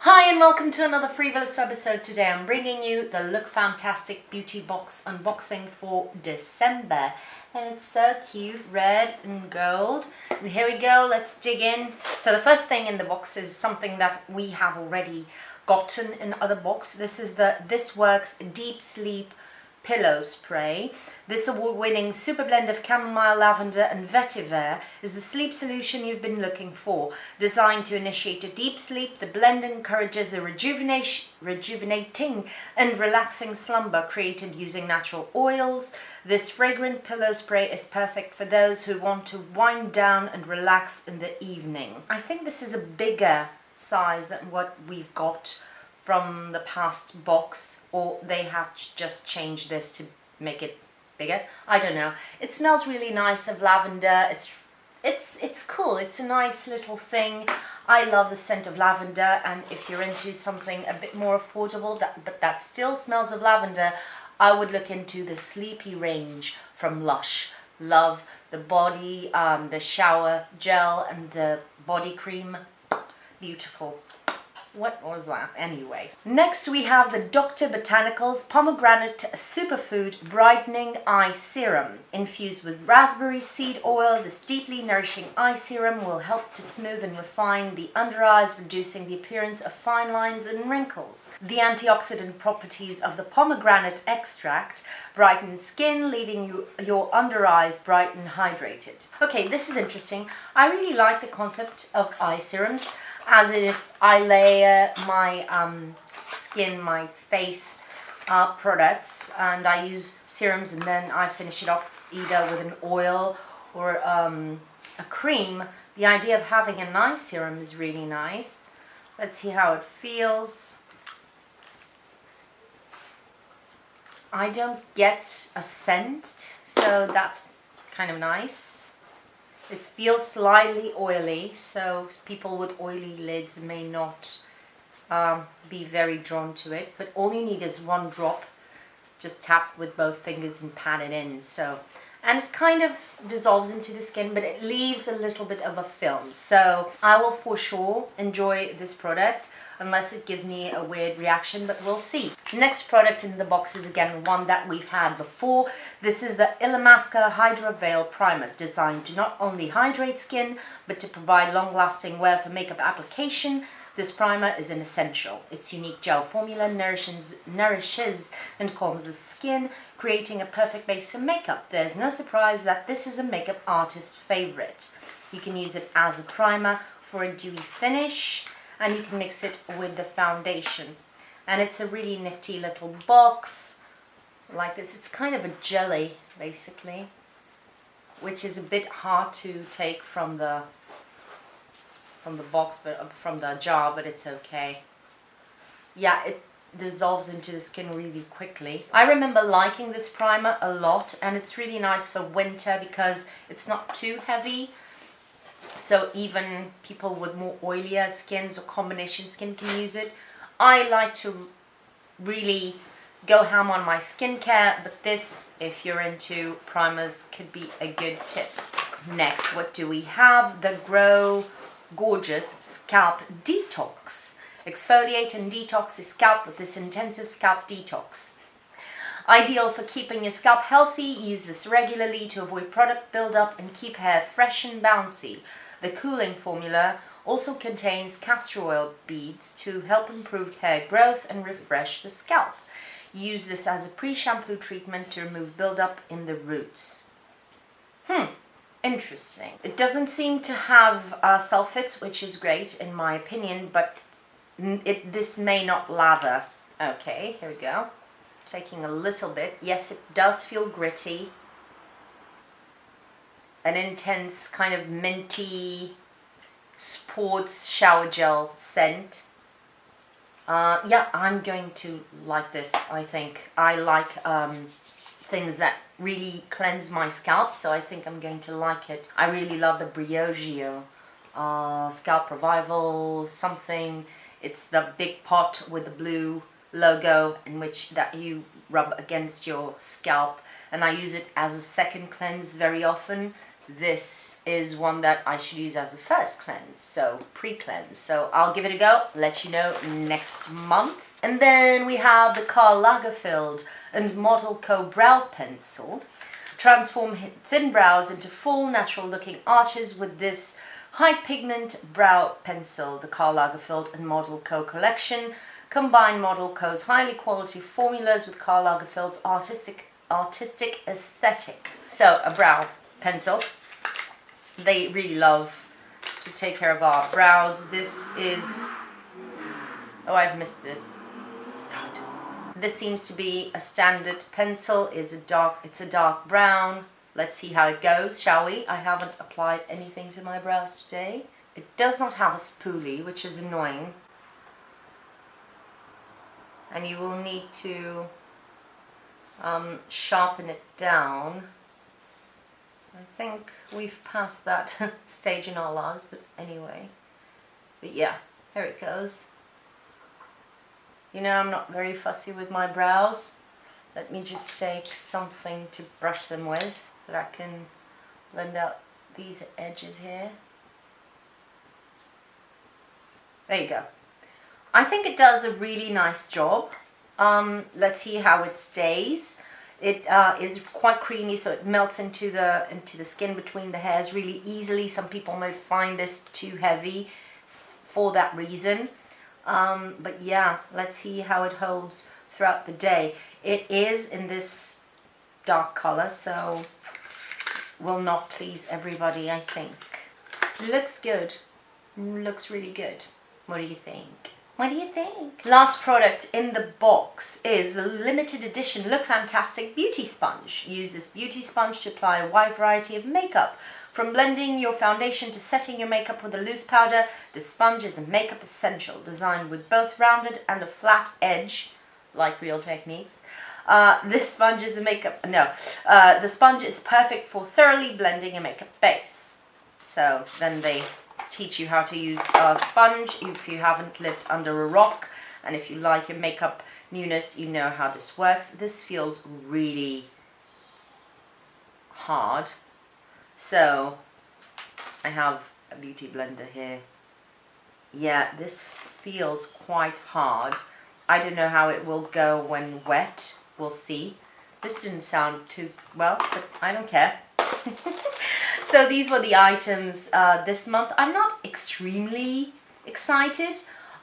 Hi and welcome to another Free.volous episode. Today I'm bringing you the Look Fantastic Beauty Box unboxing for December. And it's so cute, red and gold. And here we go, let's dig in. So the first thing in the box is something that we have already gotten in other box. This is the This Works Deep Sleep Pillow Spray. This award-winning super blend of chamomile, lavender and vetiver is the sleep solution you've been looking for. Designed to initiate a deep sleep, the blend encourages a rejuvenating and relaxing slumber created using natural oils. This fragrant pillow spray is perfect for those who want to wind down and relax in the evening. I think this is a bigger size than what we've got from the past box, or they have just changed this to make it bigger. I don't know. It smells really nice of lavender. It's cool. It's a nice little thing. I love the scent of lavender, and if you're into something a bit more affordable but that still smells of lavender, I would look into the Sleepy range from Lush. Love the body, the shower gel and the body cream. Beautiful. What was that anyway? Next we have the Dr. Botanicals Pomegranate Superfood Brightening Eye Serum. Infused with raspberry seed oil, this deeply nourishing eye serum will help to smooth and refine the under eyes, reducing the appearance of fine lines and wrinkles. The antioxidant properties of the pomegranate extract brighten skin, leaving your under eyes bright and hydrated. Okay, this is interesting. I really like the concept of eye serums, as if I layer my skin, my face products, and I use serums and then I finish it off either with an oil or a cream. The idea of having a nice serum is really nice. Let's see how it feels. I don't get a scent, so that's kind of nice. It feels slightly oily, so people with oily lids may not be very drawn to it. But all you need is one drop. Just tap with both fingers and pat it in. And it kind of dissolves into the skin, but it leaves a little bit of a film. So I will for sure enjoy this product, unless it gives me a weird reaction, but we'll see. Next product in the box is again one that we've had before. This is the Illamasqua Hydra Veil Primer, designed to not only hydrate skin, but to provide long-lasting wear for makeup application. This primer is an essential. Its unique gel formula nourishes and calms the skin, creating a perfect base for makeup. There's no surprise that this is a makeup artist's favorite. You can use it as a primer for a dewy finish, and you can mix it with the foundation. And it's a really nifty little box like this. It's kind of a jelly basically, which is a bit hard to take from the box, but from the jar, but it's okay. Yeah, it dissolves into the skin really quickly. I remember liking this primer a lot, and it's really nice for winter because it's not too heavy. So even people with more oilier skins or combination skin can use it. I like to really go ham on my skincare, but this, if you're into primers, could be a good tip. Next, what do we have? The Grow Gorgeous Scalp Detox. Exfoliate and detox your scalp with this intensive scalp detox. Ideal for keeping your scalp healthy, use this regularly to avoid product buildup and keep hair fresh and bouncy. The cooling formula also contains castor oil beads to help improve hair growth and refresh the scalp. Use this as a pre-shampoo treatment to remove buildup in the roots. Interesting. It doesn't seem to have sulfates, which is great in my opinion, but this may not lather. Okay, here we go. Taking a little bit. Yes, it does feel gritty. An intense kind of minty sports shower gel scent. Yeah, I'm going to like this, I think. I like things that really cleanse my scalp, so I think I'm going to like it. I really love the Briogeo Scalp Revival something. It's the big pot with the blue logo in which that you rub against your scalp, and I use it as a second cleanse very often this is one that I should use as a first cleanse, so pre-cleanse. So I'll give it a go, let you know next month. And then we have the Karl Lagerfeld and Model Co. Brow Pencil. Transform thin brows into full natural looking arches with this high pigment brow pencil. The Karl Lagerfeld and Model Co. collection combine Model Co.'s highly quality formulas with Karl Lagerfeld's artistic aesthetic. So a brow pencil. They really love to take care of our brows. This is, oh, I've missed this. This seems to be a standard pencil. It's a dark brown. Let's see how it goes, shall we? I haven't applied anything to my brows today. It does not have a spoolie, which is annoying. And you will need to sharpen it down. I think we've passed that stage in our lives, but anyway. But yeah, here it goes. You know, I'm not very fussy with my brows. Let me just take something to brush them with so that I can blend out these edges here. There you go. I think it does a really nice job. Let's see how it stays. It is quite creamy, so it melts into the skin between the hairs really easily. Some people might find this too heavy for that reason. But yeah, let's see how it holds throughout the day. It is in this dark color, so will not please everybody, I think. It looks good. Looks really good. What do you think? What do you think? Last product in the box is the limited edition Look Fantastic Beauty Sponge. Use this beauty sponge to apply a wide variety of makeup. From blending your foundation to setting your makeup with a loose powder, this sponge is a makeup essential, designed with both rounded and a flat edge, like Real Techniques. The sponge is perfect for thoroughly blending a makeup base. So then they teach you how to use a sponge if you haven't lived under a rock, and if you like your makeup newness, you know how this works. This feels really hard, so I have a beauty blender here. Yeah, this feels quite hard. I don't know how it will go when wet. We'll see. This didn't sound too well, but I don't care. So these were the items this month. I'm not extremely excited.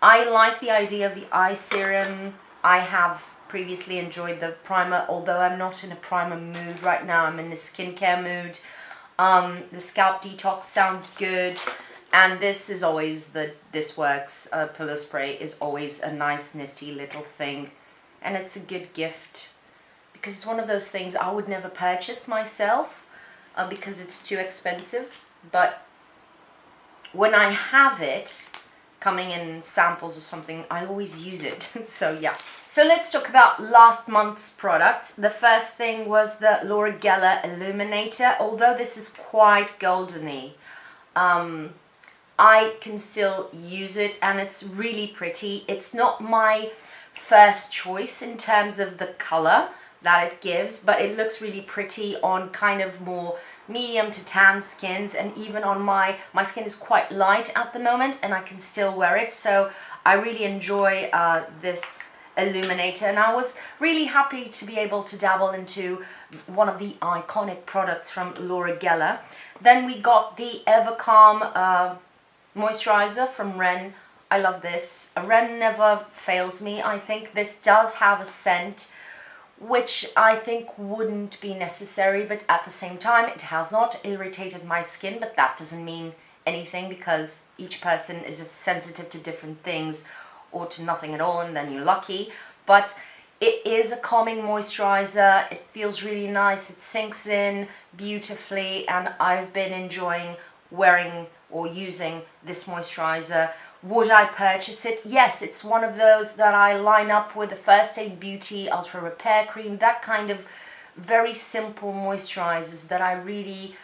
I like the idea of the eye serum. I have previously enjoyed the primer, although I'm not in a primer mood right now. I'm in the skincare mood. The scalp detox sounds good. And this is always this works. Pillow spray is always a nice nifty little thing. And it's a good gift because it's one of those things I would never purchase myself. Because it's too expensive, but when I have it coming in samples or something, I always use it. So yeah. So let's talk about last month's products. The first thing was the Laura Geller Illuminator. Although this is quite goldeny, I can still use it and it's really pretty. It's not my first choice in terms of the color that it gives, but it looks really pretty on kind of more medium to tan skins, and even on my skin is quite light at the moment and I can still wear it, so I really enjoy this illuminator, and I was really happy to be able to dabble into one of the iconic products from Laura Geller. Then we got the Evercalm moisturizer from Ren. I love this. Ren never fails me. I think this does have a scent which I think wouldn't be necessary, but at the same time it has not irritated my skin, but that doesn't mean anything because each person is sensitive to different things or to nothing at all, and then you're lucky. But it is a calming moisturizer. It feels really nice. It sinks in beautifully, and I've been enjoying wearing or using this moisturizer. Would I purchase it? Yes, it's one of those that I line up with the First Aid Beauty Ultra Repair Cream, that kind of very simple moisturizers that I really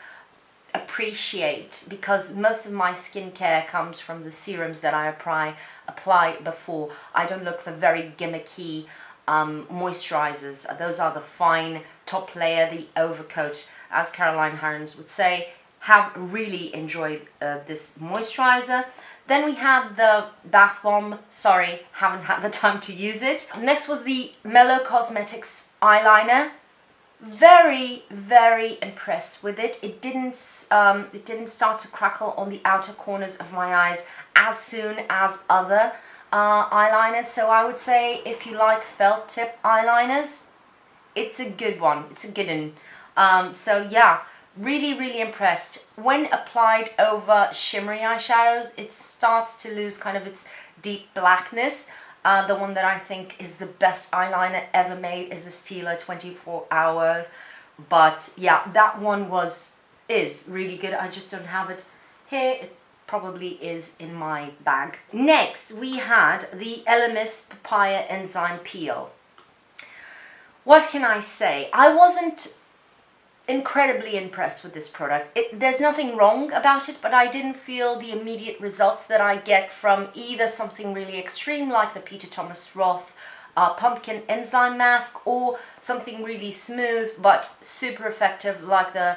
appreciate, because most of my skincare comes from the serums that I apply before. I don't look for very gimmicky moisturizers. Those are the fine top layer, the overcoat, as Caroline Hirons would say. have really enjoyed this moisturizer. Then we had the bath bomb. Sorry, haven't had the time to use it. Next was the Mellow Cosmetics eyeliner. Very, very impressed with it. It didn't start to crackle on the outer corners of my eyes as soon as other eyeliners. So I would say if you like felt tip eyeliners, it's a good one. It's a good one. So yeah, really, really impressed. When applied over shimmery eyeshadows, it starts to lose kind of its deep blackness. The one that I think is the best eyeliner ever made is the Stila 24 Hour. But yeah, that one is really good. I just don't have it here. It probably is in my bag. Next, we had the Elemis Papaya Enzyme Peel. What can I say? I wasn't incredibly impressed with this product. There's nothing wrong about it, but I didn't feel the immediate results that I get from either something really extreme like the Peter Thomas Roth Pumpkin Enzyme Mask, or something really smooth but super effective like the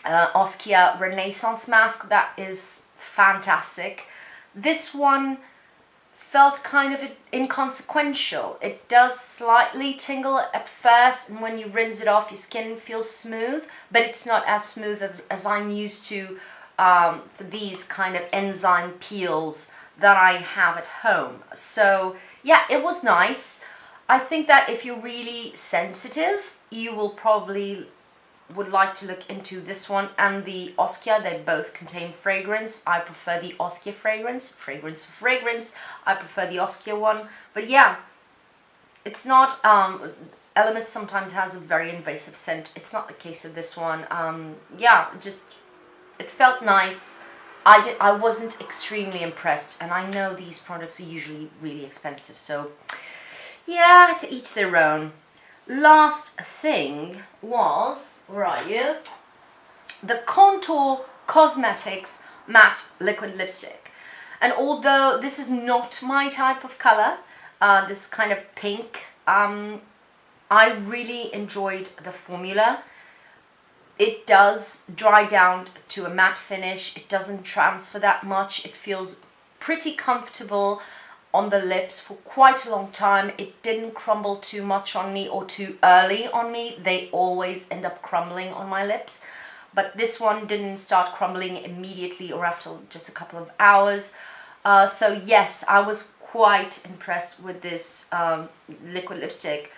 Oskia Renaissance Mask. That is fantastic. This one felt kind of inconsequential. It does slightly tingle at first, and when you rinse it off, your skin feels smooth, but it's not as smooth as I'm used to for these kind of enzyme peels that I have at home. So yeah, it was nice. I think that if you're really sensitive, you will probably would like to look into this one and the Oskia. They both contain fragrance. I prefer the Oskia fragrance. Fragrance for fragrance. I prefer the Oskia one. But yeah, it's not... Elemis sometimes has a very invasive scent. It's not the case of this one. Yeah, it felt nice. I wasn't extremely impressed, and I know these products are usually really expensive. So yeah, to each their own. Last thing was, where are you? The Contour Cosmetics Matte Liquid Lipstick. And although this is not my type of color, this kind of pink, I really enjoyed the formula. It does dry down to a matte finish. It doesn't transfer that much. It feels pretty comfortable on the lips for quite a long time. It didn't crumble too much on me or too early on me. They always end up crumbling on my lips. But this one didn't start crumbling immediately or after just a couple of hours. So yes, I was quite impressed with this liquid lipstick.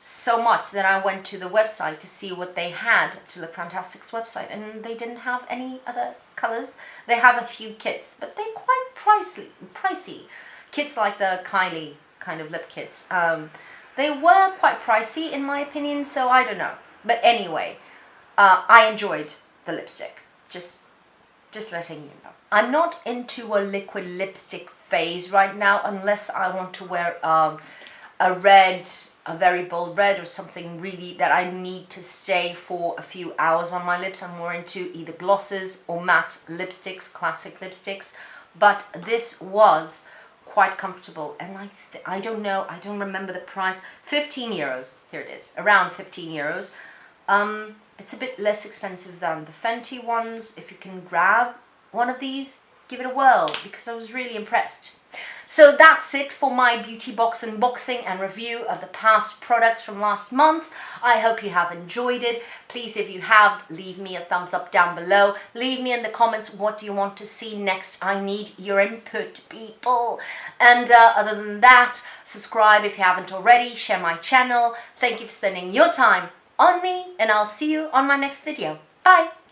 So much that I went to the website to see what they had, to Look Fantastic's website, and they didn't have any other colors. They have a few kits, but they're quite pricey. Kits like the Kylie kind of lip kits. They were quite pricey in my opinion, so I don't know. But anyway, I enjoyed the lipstick. Just letting you know. I'm not into a liquid lipstick phase right now unless I want to wear a red, a very bold red, or something really that I need to stay for a few hours on my lips. I'm more into either glosses or matte lipsticks, classic lipsticks. But this was quite comfortable, and I don't know, I don't remember the price. 15 euros, here it is, around 15 euros. It's a bit less expensive than the Fenty ones. If you can grab one of these, give it a whirl, because I was really impressed. So that's it for my beauty box unboxing and review of the past products from last month. I hope you have enjoyed it. Please, if you have, leave me a thumbs up down below. Leave me in the comments what do you want to see next. I need your input, people. And other than that, subscribe if you haven't already. Share my channel. Thank you for spending your time on me, and I'll see you on my next video. Bye!